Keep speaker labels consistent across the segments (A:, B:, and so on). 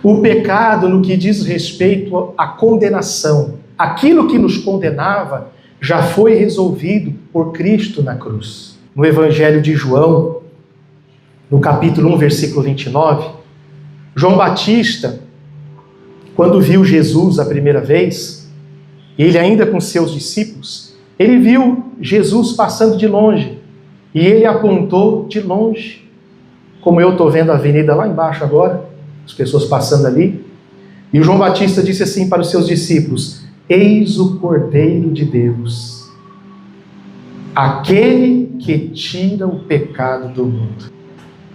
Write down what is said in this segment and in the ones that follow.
A: O pecado no que diz respeito à condenação, aquilo que nos condenava, já foi resolvido por Cristo na cruz. No Evangelho de João, no capítulo 1, versículo 29, João Batista, quando viu Jesus a primeira vez, ele ainda com seus discípulos, ele viu Jesus passando de longe, e ele apontou de longe, como eu estou vendo a avenida lá embaixo agora, as pessoas passando ali, e o João Batista disse assim para os seus discípulos: eis o Cordeiro de Deus, aquele que tira o pecado do mundo.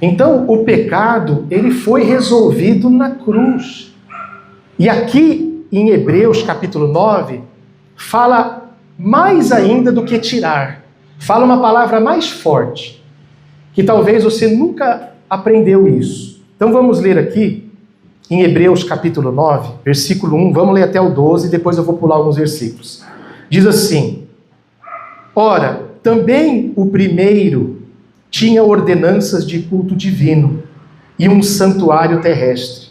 A: Então, o pecado, ele foi resolvido na cruz. E aqui, em Hebreus capítulo 9, fala mais ainda do que tirar. Fala uma palavra mais forte, que talvez você nunca aprendeu isso. Então vamos ler aqui, em Hebreus capítulo 9, versículo 1, vamos ler até o 12, depois eu vou pular alguns versículos. Diz assim: ora, também o primeiro tinha ordenanças de culto divino e um santuário terrestre.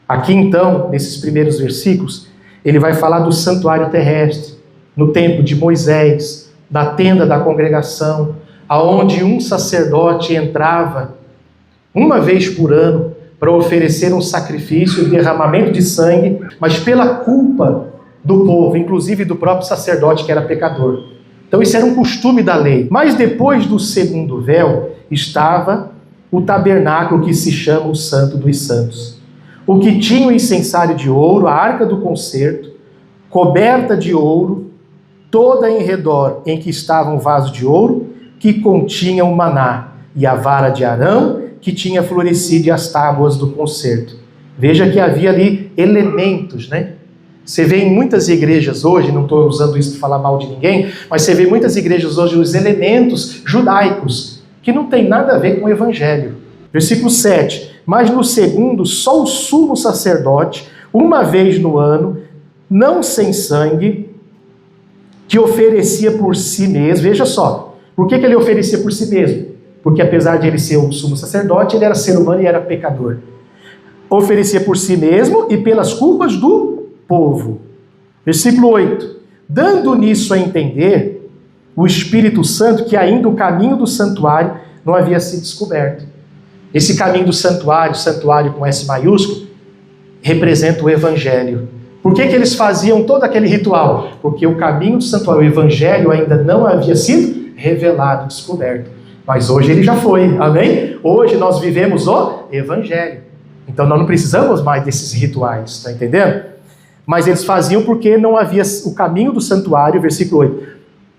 A: Aqui então, nesses primeiros versículos, ele vai falar do santuário terrestre, no tempo de Moisés, da tenda da congregação, aonde um sacerdote entrava uma vez por ano para oferecer um sacrifício e derramamento de sangue, mas pela culpa do povo, inclusive do próprio sacerdote que era pecador. Então isso era um costume da lei. Mas depois do segundo véu estava o tabernáculo que se chama o Santo dos Santos, o que tinha o incensário de ouro, a arca do concerto, coberta de ouro, toda em redor, em que estava um vaso de ouro que continha o maná, e a vara de Arão que tinha florescido, e as tábuas do concerto. Veja que havia ali elementos, né? Você vê em muitas igrejas hoje, não estou usando isso para falar mal de ninguém, mas você vê em muitas igrejas hoje os elementos judaicos, que não tem nada a ver com o Evangelho. Versículo 7, mas no segundo, só o sumo sacerdote, uma vez no ano, não sem sangue, que oferecia por si mesmo. Veja só, por que ele oferecia por si mesmo? Porque apesar de ele ser o sumo sacerdote, ele era ser humano e era pecador. Oferecia por si mesmo e pelas culpas do povo. Versículo 8. Dando nisso a entender, o Espírito Santo, que ainda o caminho do santuário não havia sido descoberto. Esse caminho do santuário, santuário com S maiúsculo, representa o Evangelho. Por que eles faziam todo aquele ritual? Porque o caminho do santuário, o Evangelho, ainda não havia sido revelado, descoberto. Mas hoje ele já foi, amém? Hoje nós vivemos o Evangelho. Então nós não precisamos mais desses rituais, está entendendo? Mas eles faziam porque não havia o caminho do santuário, versículo 8,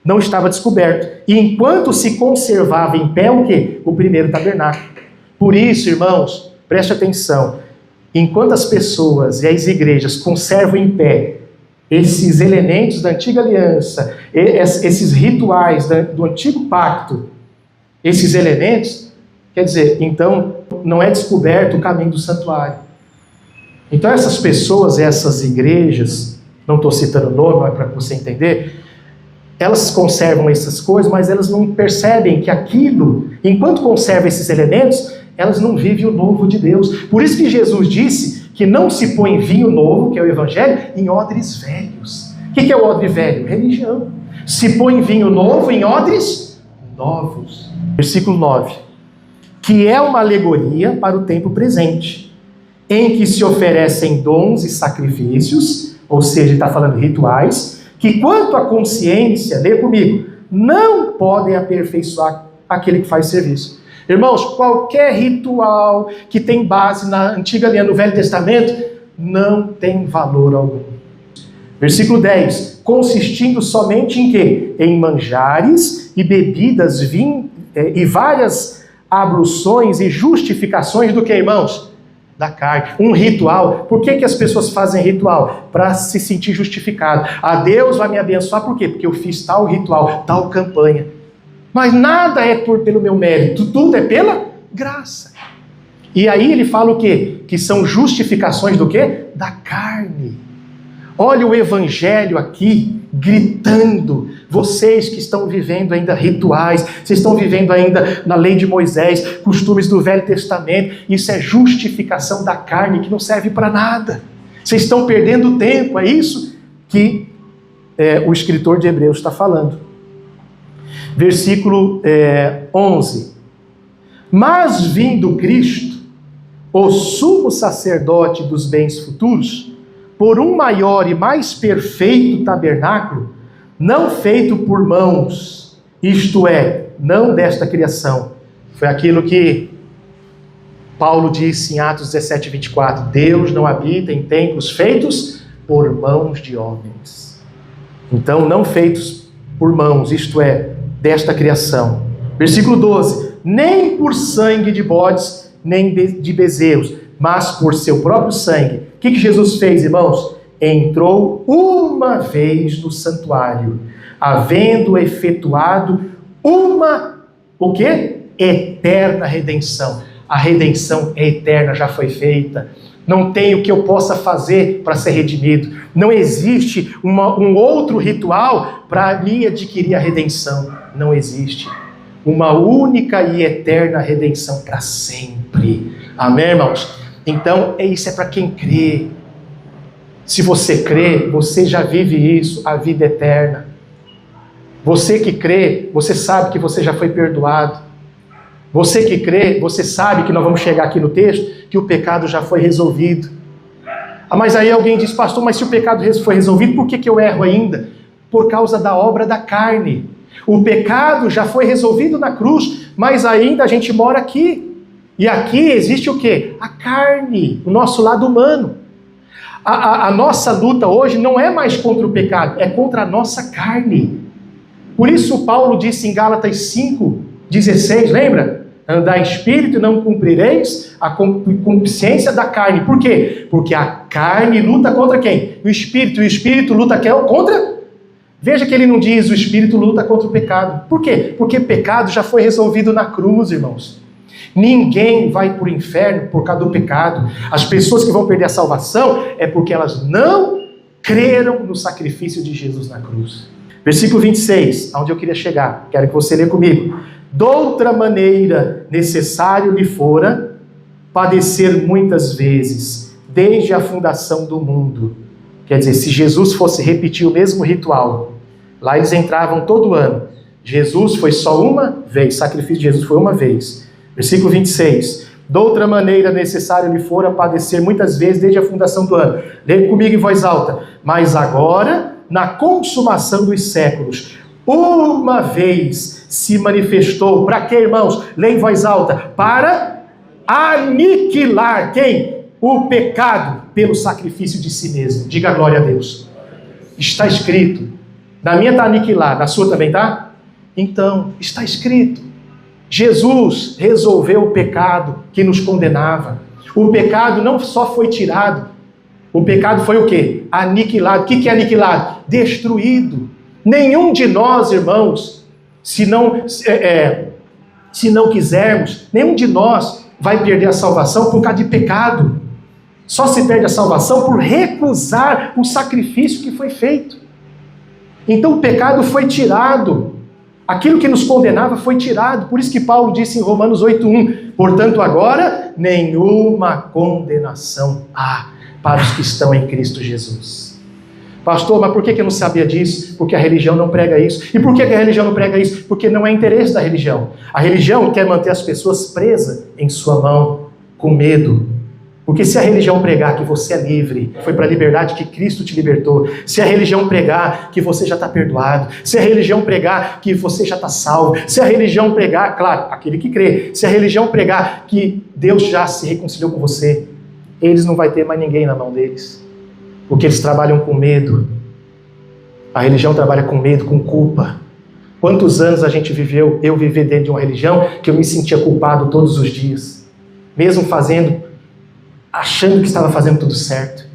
A: não estava descoberto. E enquanto se conservava em pé o quê? O primeiro tabernáculo. Por isso, irmãos, preste atenção. Enquanto as pessoas e as igrejas conservam em pé esses elementos da antiga aliança, esses rituais do antigo pacto, esses elementos, quer dizer, então não é descoberto o caminho do santuário. Então essas pessoas, essas igrejas, não estou citando o nome, mas para você entender, elas conservam essas coisas, mas elas não percebem que aquilo, enquanto conservam esses elementos, elas não vivem o novo de Deus. Por isso que Jesus disse que não se põe vinho novo, que é o Evangelho, em odres velhos. O que é o odre velho? Religião. Se põe vinho novo em odres novos. Versículo 9. Que é uma alegoria para o tempo presente, em que se oferecem dons e sacrifícios, ou seja, está falando rituais, que quanto à consciência, lê comigo, não podem aperfeiçoar aquele que faz serviço. Irmãos, qualquer ritual que tem base na antiga aliança, no Velho Testamento, não tem valor algum. Versículo 10. Consistindo somente em quê? Em manjares e bebidas, e várias abluções e justificações do que, irmãos? Da carne. Um ritual. Por que as pessoas fazem ritual? Para se sentir justificado. Deus vai me abençoar, por quê? Porque eu fiz tal ritual, tal campanha. Mas nada é pelo meu mérito, tudo é pela graça. E aí ele fala o quê? Que são justificações do quê? Da carne. Olha o Evangelho aqui, gritando, Vocês que estão vivendo ainda rituais, vocês estão vivendo ainda na lei de Moisés, costumes do Velho Testamento, isso é justificação da carne que não serve para nada. Vocês estão perdendo tempo, é isso que o escritor de Hebreus está falando. Versículo 11. Mas vindo Cristo, o sumo sacerdote dos bens futuros, por um maior e mais perfeito tabernáculo, não feito por mãos, isto é, não desta criação. Foi aquilo que Paulo disse em Atos 17, 24, Deus não habita em templos feitos por mãos de homens. Então, não feitos por mãos, isto é, desta criação. Versículo 12, nem por sangue de bodes, nem de bezerros, mas por seu próprio sangue. O que Jesus fez, irmãos? Entrou uma vez no santuário, havendo efetuado o quê? Eterna redenção. A redenção é eterna, já foi feita. Não tem o que eu possa fazer para ser redimido. Não existe um outro ritual para mim adquirir a redenção. Não existe. Uma única e eterna redenção para sempre. Amém, irmãos? Então, isso é para quem crê. Se você crê, você já vive isso, a vida eterna. Você que crê, você sabe que você já foi perdoado. Você que crê, você sabe que nós vamos chegar aqui no texto, que o pecado já foi resolvido. Mas aí alguém diz, pastor, mas se o pecado foi resolvido, por que eu erro ainda? Por causa da obra da carne. O pecado já foi resolvido na cruz, mas ainda a gente mora aqui. E aqui existe o quê? A carne, o nosso lado humano. A nossa luta hoje não é mais contra o pecado, é contra a nossa carne. Por isso Paulo disse em Gálatas 5:16, lembra? Andar em espírito e não cumprireis a concupiscência da carne. Por quê? Porque a carne luta contra quem? O espírito. E o espírito luta contra? Veja que ele não diz o espírito luta contra o pecado. Por quê? Porque o pecado já foi resolvido na cruz, irmãos. Ninguém vai para o inferno por causa do pecado. As pessoas que vão perder a salvação é porque elas não creram no sacrifício de Jesus na cruz. Versículo 26, aonde eu queria chegar. Quero que você lê comigo. Doutra maneira necessário lhe fora padecer muitas vezes, desde a fundação do mundo. Quer dizer, se Jesus fosse repetir o mesmo ritual, lá eles entravam todo ano. Jesus foi só uma vez, o sacrifício de Jesus foi uma vez. Versículo 26. Doutra maneira necessário lhe fora padecer muitas vezes desde a fundação do ano. Leia comigo em voz alta. Mas agora, na consumação dos séculos, uma vez se manifestou. Para quê, irmãos? Leia em voz alta. Para aniquilar quem? O pecado pelo sacrifício de si mesmo. Diga glória a Deus. Está escrito. Na minha está aniquilar, na sua também está? Então, está escrito. Jesus resolveu o pecado que nos condenava. O pecado não só foi tirado, o pecado foi o quê? Aniquilado. O que é aniquilado? Destruído. Nenhum de nós, irmãos, se não quisermos, nenhum de nós vai perder a salvação por causa de pecado. Só se perde a salvação por recusar o sacrifício que foi feito. Então o pecado foi tirado. Aquilo que nos condenava foi tirado. Por isso que Paulo disse em Romanos 8:1, portanto agora nenhuma condenação há para os que estão em Cristo Jesus. Pastor, mas por que eu não sabia disso? Porque a religião não prega isso. E por que a religião não prega isso? Porque não é interesse da religião. A religião quer manter as pessoas presas em sua mão, com medo. Porque se a religião pregar que você é livre, foi para a liberdade que Cristo te libertou. Se a religião pregar que você já está perdoado. Se a religião pregar que você já está salvo. Se a religião pregar, claro, aquele que crê. Se a religião pregar que Deus já se reconciliou com você, eles não vai ter mais ninguém na mão deles. Porque eles trabalham com medo. A religião trabalha com medo, com culpa. Quantos anos a gente viveu, eu vivi dentro de uma religião, que eu me sentia culpado todos os dias. Mesmo achando que estava fazendo tudo certo.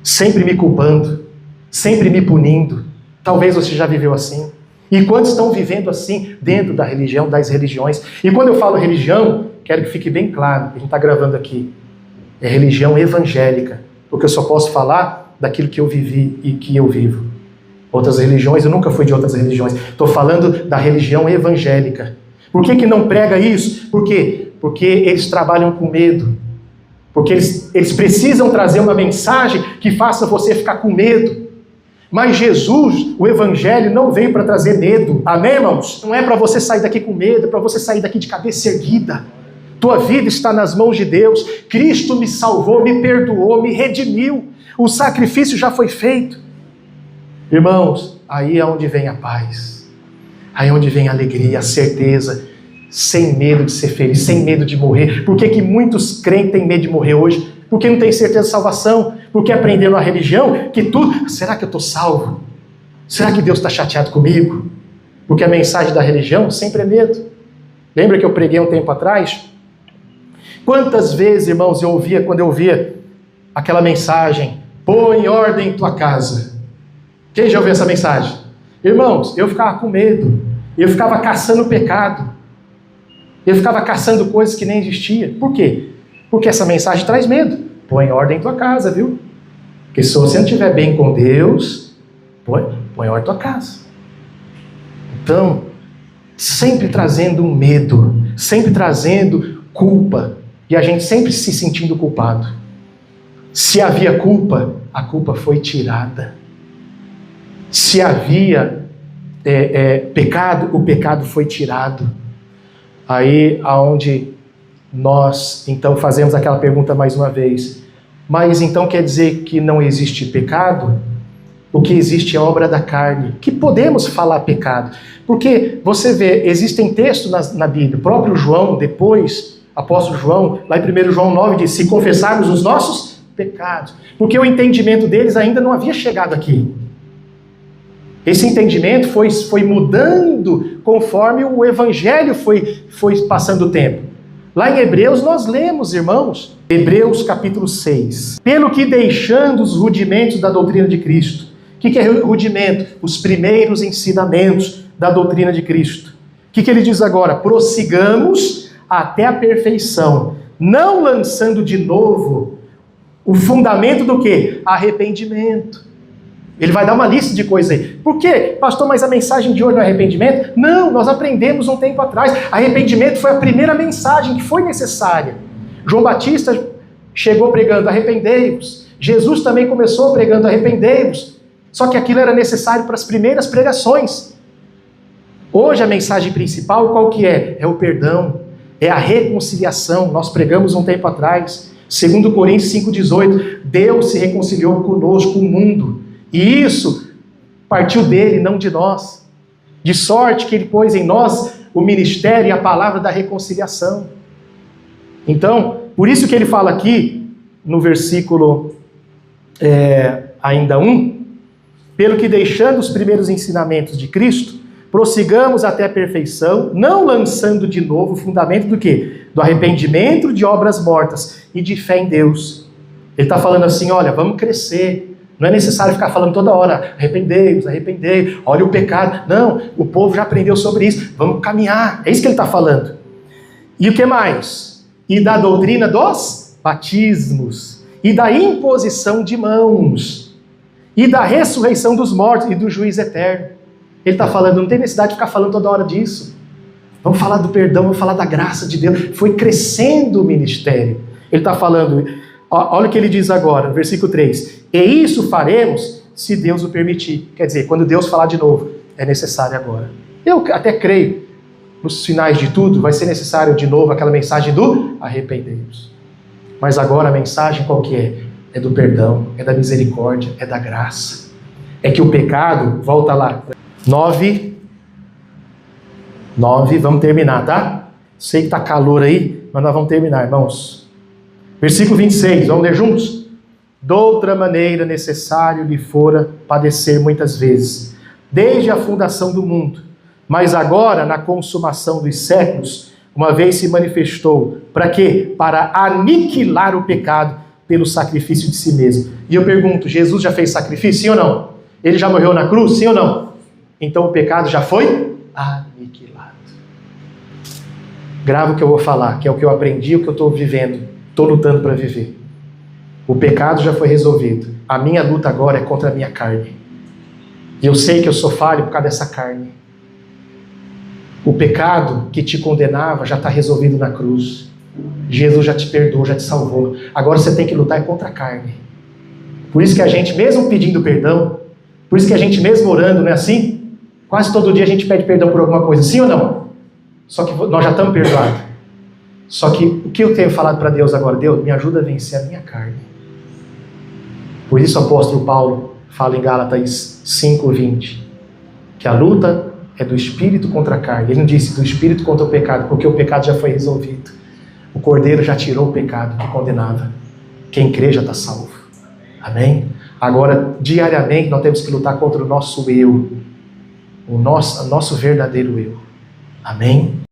A: Sempre me culpando. Sempre me punindo. Talvez você já viveu assim. E quantos estão vivendo assim dentro da religião, das religiões? E quando eu falo religião, quero que fique bem claro, a gente está gravando aqui. É religião evangélica. Porque eu só posso falar daquilo que eu vivi e que eu vivo. Outras religiões, eu nunca fui de outras religiões. Estou falando da religião evangélica. Por que não prega isso? Por quê? Porque eles trabalham com medo. Porque eles precisam trazer uma mensagem que faça você ficar com medo. Mas Jesus, o Evangelho, não veio para trazer medo. Amém, irmãos? Não é para você sair daqui com medo, é para você sair daqui de cabeça erguida. Tua vida está nas mãos de Deus. Cristo me salvou, me perdoou, me redimiu. O sacrifício já foi feito. Irmãos, aí é onde vem a paz. Aí é onde vem a alegria, a certeza. Sem medo de ser feliz, sem medo de morrer. Por que muitos crentes têm medo de morrer hoje? Porque não tem certeza de salvação. Porque aprenderam a religião que tudo... Será que eu estou salvo? Será que Deus está chateado comigo? Porque a mensagem da religião sempre é medo. Lembra que eu preguei um tempo atrás? Quantas vezes, irmãos, quando eu ouvia aquela mensagem: põe em ordem tua casa. Quem já ouviu essa mensagem? Irmãos, eu ficava com medo. Eu ficava caçando o pecado. Eu ficava caçando coisas que nem existiam. Por quê? Porque essa mensagem traz medo. Põe em ordem tua casa, viu? Porque se você não estiver bem com Deus, põe em ordem tua casa. Então, sempre trazendo um medo, sempre trazendo culpa, e a gente sempre se sentindo culpado. Se havia culpa, a culpa foi tirada. Se havia pecado, o pecado foi tirado. Aí aonde nós então fazemos aquela pergunta mais uma vez: mas então quer dizer que não existe pecado? O que existe é obra da carne. Que podemos falar pecado? Porque você vê, existem textos na Bíblia, o próprio João, depois, apóstolo João, lá em 1 João 9, diz: se confessarmos os nossos pecados. Porque o entendimento deles ainda não havia chegado aqui. Esse entendimento foi mudando conforme o Evangelho foi passando o tempo. Lá em Hebreus nós lemos, irmãos, Hebreus capítulo 6. Pelo que deixando os rudimentos da doutrina de Cristo. O que é rudimento? Os primeiros ensinamentos da doutrina de Cristo. O que ele diz agora? Prossigamos até a perfeição, não lançando de novo o fundamento do quê? Arrependimento. Ele vai dar uma lista de coisas aí. Por quê? Pastor, mas a mensagem de hoje não é arrependimento? Não, nós aprendemos um tempo atrás. Arrependimento foi a primeira mensagem que foi necessária. João Batista chegou pregando: arrependei-vos. Jesus também começou pregando: arrependei-vos. Só que aquilo era necessário para as primeiras pregações. Hoje a mensagem principal qual que é? É o perdão, é a reconciliação. Nós pregamos um tempo atrás. 2 Coríntios 5,18. Deus se reconciliou conosco, o mundo. E isso partiu dele, não de nós. De sorte que ele pôs em nós o ministério e a palavra da reconciliação. Então, por isso que ele fala aqui, no versículo ainda 1, pelo que deixando os primeiros ensinamentos de Cristo, prossigamos até a perfeição, não lançando de novo o fundamento do quê? Do arrependimento de obras mortas e de fé em Deus. Ele está falando assim: olha, vamos crescer. Não é necessário ficar falando toda hora: arrependei-vos, arrependei, olha o pecado. Não, o povo já aprendeu sobre isso, vamos caminhar. É isso que ele está falando. E o que mais? E da doutrina dos batismos, e da imposição de mãos, e da ressurreição dos mortos, e do juízo eterno. Ele está falando, não tem necessidade de ficar falando toda hora disso. Vamos falar do perdão, vamos falar da graça de Deus. Foi crescendo o ministério. Ele está falando, olha o que ele diz agora, no versículo 3. E isso faremos se Deus o permitir. Quer dizer, quando Deus falar de novo, é necessário agora. Eu até creio, nos finais de tudo, vai ser necessário de novo aquela mensagem do arrependei-vos. Mas agora a mensagem qual que é? É do perdão, é da misericórdia, é da graça. É que o pecado, volta lá, 9, vamos terminar, tá? Sei que tá calor aí, mas nós vamos terminar, irmãos. Versículo 26, vamos ler juntos? Doutra maneira necessário lhe fora padecer muitas vezes, desde a fundação do mundo, mas agora, na consumação dos séculos, uma vez se manifestou. Para quê? Para aniquilar o pecado pelo sacrifício de si mesmo. E eu pergunto, Jesus já fez sacrifício, sim ou não? Ele já morreu na cruz, sim ou não? Então o pecado já foi aniquilado. Grava o que eu vou falar, que é o que eu aprendi, o que eu estou vivendo, estou lutando para viver. O pecado já foi resolvido. A minha luta agora é contra a minha carne. E eu sei que eu sou falho por causa dessa carne. O pecado que te condenava já está resolvido na cruz. Jesus já te perdoou, já te salvou. Agora você tem que lutar contra a carne. Por isso que a gente, mesmo pedindo perdão, por isso que a gente mesmo orando, não é assim? Quase todo dia a gente pede perdão por alguma coisa, sim ou não? Só que nós já estamos perdoados. Só que o que eu tenho falado para Deus agora? Deus, me ajuda a vencer a minha carne. Por isso o apóstolo Paulo fala em Gálatas 5:20, que a luta é do espírito contra a carne. Ele não disse do espírito contra o pecado, porque o pecado já foi resolvido. O Cordeiro já tirou o pecado que condenava. Quem crê já está salvo. Amém? Agora, diariamente, nós temos que lutar contra o nosso eu. O nosso verdadeiro eu. Amém?